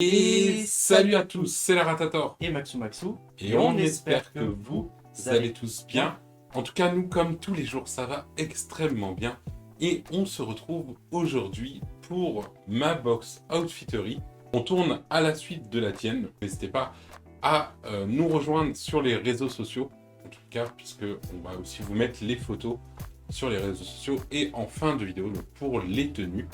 Et salut à tous, c'est la Ratator. Et Maxou. Et on espère que vous allez tous bien. En tout cas, nous, comme tous les jours, ça va extrêmement bien. Et on se retrouve aujourd'hui pour ma box Outfittery. On tourne à la suite de la tienne. N'hésitez pas à nous rejoindre sur les réseaux sociaux. En tout cas, puisque on va aussi vous mettre les photos sur les réseaux sociaux et en fin de vidéo donc pour les tenues.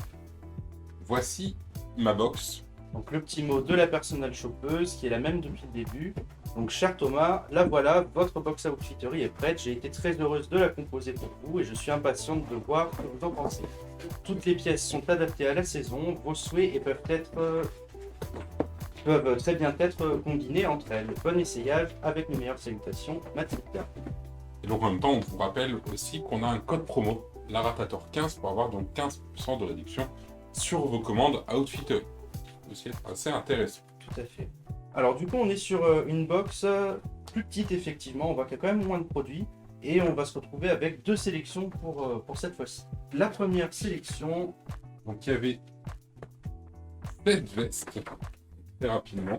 Voici ma box. Donc le petit mot de la personal shoppeuse qui est la même depuis le début. Donc cher Thomas, la voilà, votre box Outfittery est prête. J'ai été très heureuse de la composer pour vous et je suis impatiente de voir ce que vous en pensez. Toutes les pièces sont adaptées à la saison, vos souhaits et peuvent très bien être combinés entre elles. Bon essayage avec mes meilleures salutations, Mathilda. Et donc en même temps, on vous rappelle aussi qu'on a un code promo, la Ratator 15, pour avoir donc 15% de réduction sur vos commandes Outfittery. Aussi assez intéressant. Tout à fait. Alors du coup, on est sur une box plus petite effectivement, on voit qu'il y a quand même moins de produits et on va se retrouver avec deux sélections pour cette fois-ci. La première sélection, Donc il y avait cette veste, très rapidement.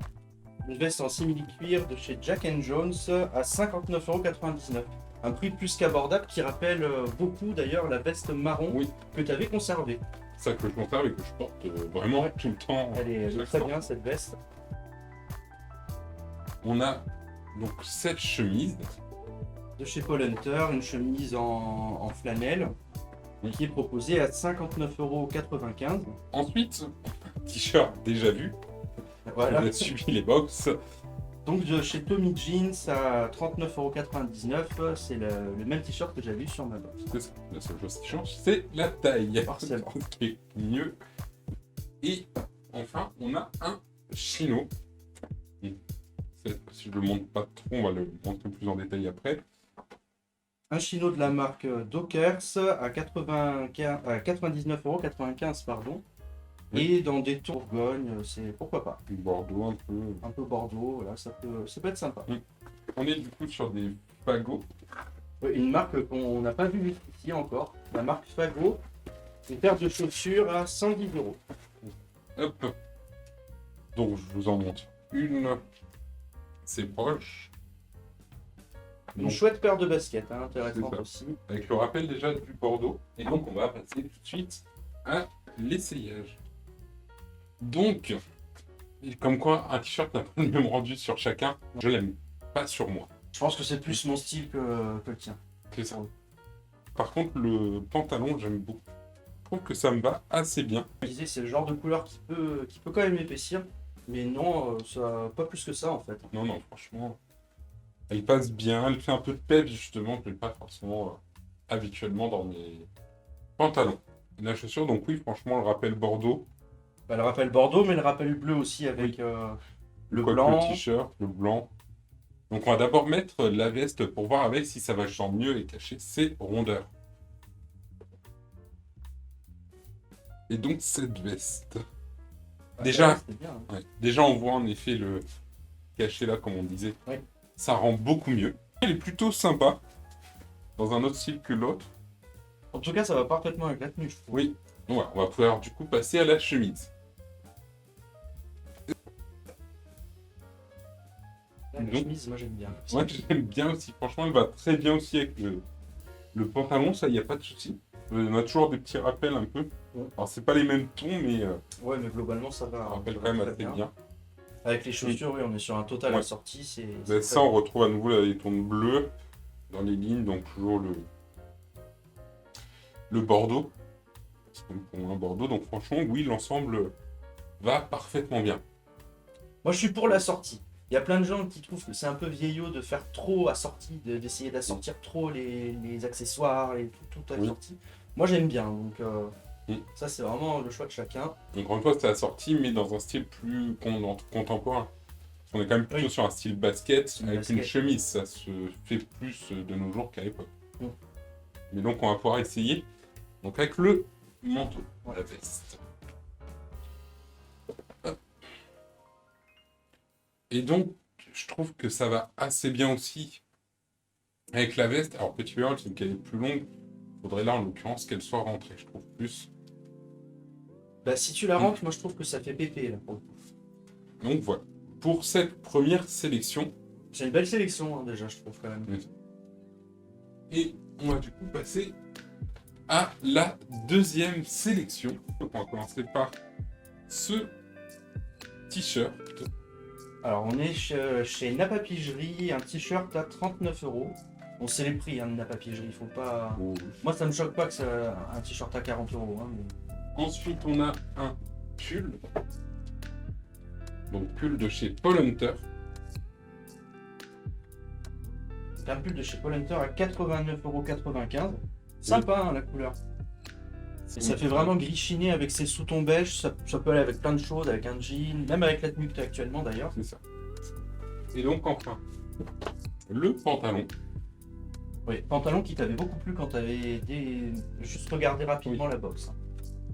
une veste en simili-cuir de chez Jack & Jones à 59,99 €. Un prix plus qu'abordable qui rappelle beaucoup d'ailleurs la veste marron Oui. que tu avais conservée. Ça que je conserve et que je porte vraiment tout le temps. Elle est très bien cette veste. On a donc cette chemise. De chez Paul Hunter, une chemise en flanelle qui est proposée à 59,95 €. Ensuite, un t-shirt déjà vu. Voilà. On a suivi les box. Donc de chez Tommy Jeans à 39,99 €, c'est le même t-shirt que j'avais eu sur ma box. C'est ça. La seule chose qui change, c'est la taille. Forcément. Ce qui est mieux. Et enfin, on a un chino. Si je ne le montre pas trop, on va le montrer plus en détail après. Un chino de la marque Dockers à 99,95 €, pardon. Oui. Et dans des tons Bourgogne, c'est pourquoi pas. Bordeaux un peu. Un peu Bordeaux, voilà, ça peut être sympa. On est du coup sur des fagots. Une marque qu'on n'a pas vue ici encore, la marque Fago. Une paire de chaussures à 110 €. Hop. Donc je vous en montre une. C'est proche. Une Donc, chouette paire de baskets, hein, intéressante C'est ça. aussi. avec le rappel déjà du Bordeaux. Et donc on va passer tout de suite à l'essayage. Donc, comme quoi un t-shirt n'a pas le même rendu sur chacun, je l'aime pas sur moi. Je pense que c'est plus mon style que le tien. C'est ça. Par contre, le pantalon, j'aime beaucoup. Je trouve que ça me va assez bien. Je disais, c'est le genre de couleur qui peut quand même épaissir, mais non, ça, pas plus que ça en fait. Non, non, franchement, elle passe bien. Elle fait un peu de peps, justement, que je n'ai pas forcément habituellement dans mes pantalons. La chaussure, donc oui, franchement, le rappel Bordeaux. Elle rappelle Bordeaux, mais elle rappelle bleu aussi avec le Quoique blanc. Le t-shirt, le blanc. Donc on va d'abord mettre la veste pour voir avec si ça va genre mieux et cacher ses rondeurs. Et donc cette veste. Déjà, c'était bien, hein. ouais, déjà on voit en effet le cachet là, comme on disait. Ouais. Ça rend beaucoup mieux. Elle est plutôt sympa. Dans un autre style que l'autre. En tout cas, ça va parfaitement avec la tenue, je trouve. Oui. Donc voilà, on va pouvoir du coup passer à la chemise. La Donc, chemise, moi j'aime bien. Moi j'aime bien aussi. Franchement, elle va très bien aussi avec le pantalon, ça, il n'y a pas de souci. On a toujours des petits rappels un peu. Ouais. Alors c'est pas les mêmes tons, mais Ouais, mais globalement, ça va. ça rappelle ça quand va même très assez bien. Avec les chaussures, oui, on est sur un total Ouais. assorti. C'est Ben, ça, on retrouve à nouveau là, les tons bleus dans les lignes, donc toujours le Bordeaux. C'est comme pour moi un Bordeaux, donc franchement, oui, l'ensemble va parfaitement bien. Moi, je suis pour l'assorti. Il y a plein de gens qui trouvent que c'est un peu vieillot de faire trop assorti, d'essayer d'assortir trop les accessoires et tout assorti. Moi, j'aime bien. Donc, ça, c'est vraiment le choix de chacun. Donc, encore une fois, c'est assorti, mais dans un style plus contemporain. Parce qu'on est quand même plutôt sur un style basket avec une chemise. Ça se fait plus de nos jours qu'à l'époque. Mm. Mais donc, on va pouvoir essayer. Donc, avec le manteau, la veste. Hop. Et donc, je trouve que ça va assez bien aussi avec la veste. Alors, petit bémol, c'est qu'elle est plus longue. Il faudrait là, en l'occurrence, qu'elle soit rentrée, je trouve plus. Bah, si tu la rentres, moi, je trouve que ça fait pépé, là, pour le coup. Donc voilà, pour cette première sélection. C'est une belle sélection, hein, déjà, je trouve, quand même. Et on va du coup passer à la deuxième sélection. Donc on va commencer par ce t-shirt. Alors, on est chez Napapigerie, un t-shirt à 39 €. Bon, c'est les prix hein, de Napapigerie, faut pas... Moi, ça me choque pas que c'est un t-shirt à 40 €. Hein, mais... Ensuite, on a un pull. Donc, pull de chez Paul Hunter. C'est un pull de chez Paul Hunter à 89,95 €. Sympa, hein, la couleur. Et ça fait vraiment gris chiné avec ses sous-tons beige. Ça peut aller avec plein de choses, avec un jean, même avec la tenue que tu as actuellement d'ailleurs. C'est ça. Et donc, enfin, le pantalon. Oui, pantalon qui t'avait beaucoup plu quand tu avais juste regardé rapidement la box.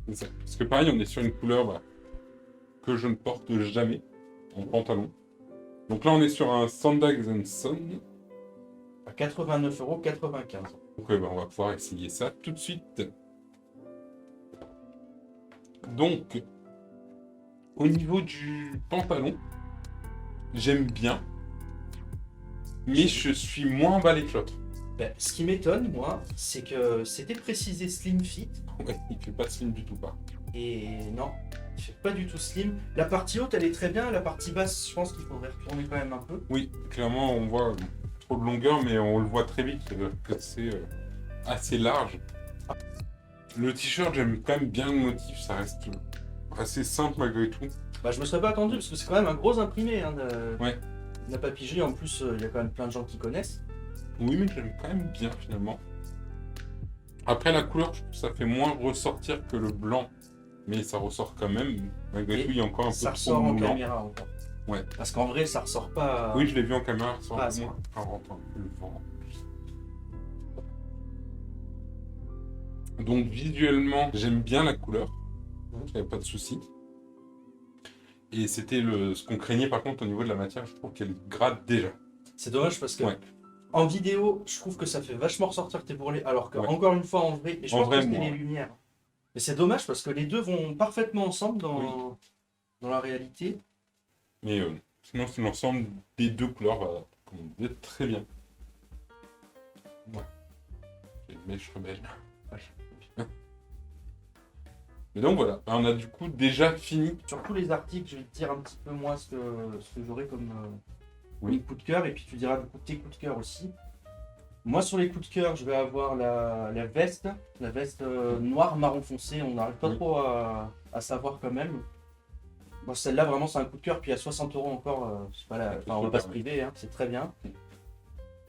C'est ça. Parce que pareil, on est sur une couleur que je ne porte jamais en pantalon. Donc là, on est sur un Sandals and Son. À 89,95 €. Donc on va pouvoir essayer ça tout de suite. Donc, au niveau du pantalon, j'aime bien, mais je suis moins emballé que l'autre. Ben, ce qui m'étonne, moi, c'est que c'était précisé slim fit. Ouais, il fait pas slim du tout pas. Et non, il fait pas du tout slim. La partie haute, elle est très bien. La partie basse, je pense qu'il faudrait retourner quand même un peu. Oui, clairement, on voit trop de longueur, mais on le voit très vite que c'est assez large. Le t-shirt, j'aime quand même bien le motif, ça reste assez simple malgré tout. Bah, je me serais pas attendu parce que c'est quand même un gros imprimé hein, Ouais. de la papigerie. En plus, il y a quand même plein de gens qui connaissent. Oui, mais j'aime quand même bien finalement. Après, la couleur, je trouve que ça fait moins ressortir que le blanc, mais ça ressort quand même. Malgré tout, il y a encore un peu ça trop ressort en blanc. caméra encore. Ouais. Parce qu'en vrai, ça ressort pas. Oui, je l'ai vu en caméra, ça Ah, ressort moins. Ça rentre un peu le vent. Donc visuellement, j'aime bien la couleur. Il n'y a pas de souci. Et c'était ce qu'on craignait par contre au niveau de la matière, je trouve qu'elle grade déjà. C'est dommage parce que Ouais. en vidéo, je trouve que ça fait vachement ressortir tes bourrelets. Alors que, Ouais. encore une fois, en vrai, et je En pense vrai, que c'était moi. les lumières. Mais c'est dommage parce que les deux vont parfaitement ensemble dans la réalité. Mais sinon, c'est l'ensemble des deux couleurs va commander très bien. Ouais. J'ai une mèche rebelle. Mais donc voilà, on a du coup déjà fini. Sur tous les articles, je vais te dire un petit peu moins ce que j'aurai comme Oui. coup de cœur et puis tu diras du coup tes coups de cœur aussi. Moi sur les coups de cœur, je vais avoir la veste noire marron foncé, on n'arrive pas trop à savoir quand même. Bon, celle-là vraiment c'est un coup de cœur, puis à 60 € encore, c'est pas la... enfin, on va pas se priver, hein, c'est très bien.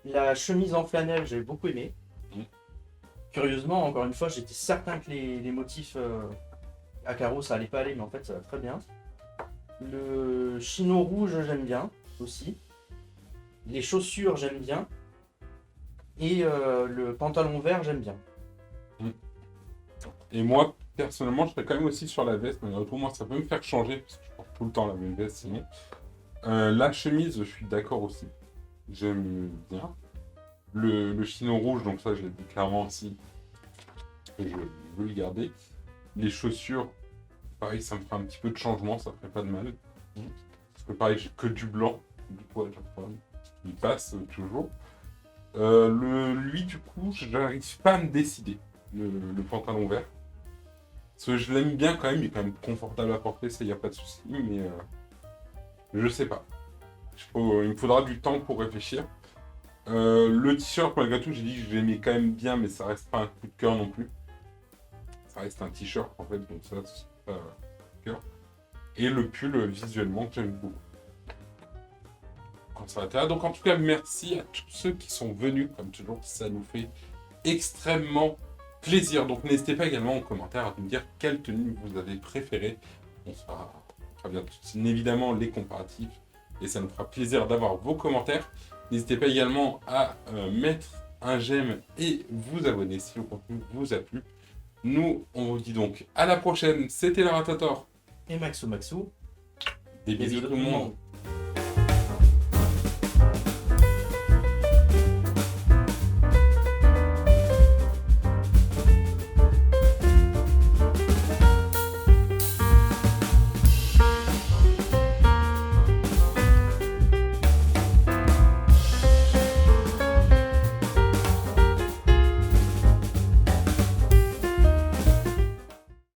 La chemise en flanelle, j'ai beaucoup aimé. Curieusement, encore une fois, j'étais certain que les motifs à carreaux ça allait pas aller, mais en fait ça va très bien. Le chino rouge j'aime bien aussi. Les chaussures j'aime bien. Et le pantalon vert j'aime bien. Et moi, personnellement, je serais quand même aussi sur la veste, mais pour moi, ça peut me faire changer, parce que je porte tout le temps la même veste sinon. La chemise, je suis d'accord aussi. J'aime bien. Le chino rouge, donc ça, je l'ai dit clairement aussi. Je veux le garder. Les chaussures, pareil, ça me fera un petit peu de changement, ça ferait pas de mal. Parce que pareil, j'ai que du blanc. Du coup, à chaque fois, il passe toujours. Lui, du coup, je n'arrive pas à me décider. Le pantalon vert. Parce que je l'aime bien quand même, il est quand même confortable à porter, ça, il n'y a pas de souci. Mais je sais pas. Il me faudra du temps pour réfléchir. Le t-shirt, malgré tout, j'ai dit que je l'aimais quand même bien, mais ça reste pas un coup de cœur non plus. Ça reste un t-shirt en fait, donc ça, c'est pas un coup de cœur. Et le pull, visuellement, que j'aime beaucoup. Quand ça va être là. Donc en tout cas, merci à tous ceux qui sont venus, comme toujours, ça nous fait extrêmement plaisir. Donc n'hésitez pas également en commentaire à nous dire quelle tenue vous avez préférée. On fera bien évidemment les comparatifs et ça nous fera plaisir d'avoir vos commentaires. N'hésitez pas également à mettre un j'aime et vous abonner si le contenu vous a plu. Nous, on vous dit donc à la prochaine. C'était la Ratator. Et Maxou. Des bisous tout le monde.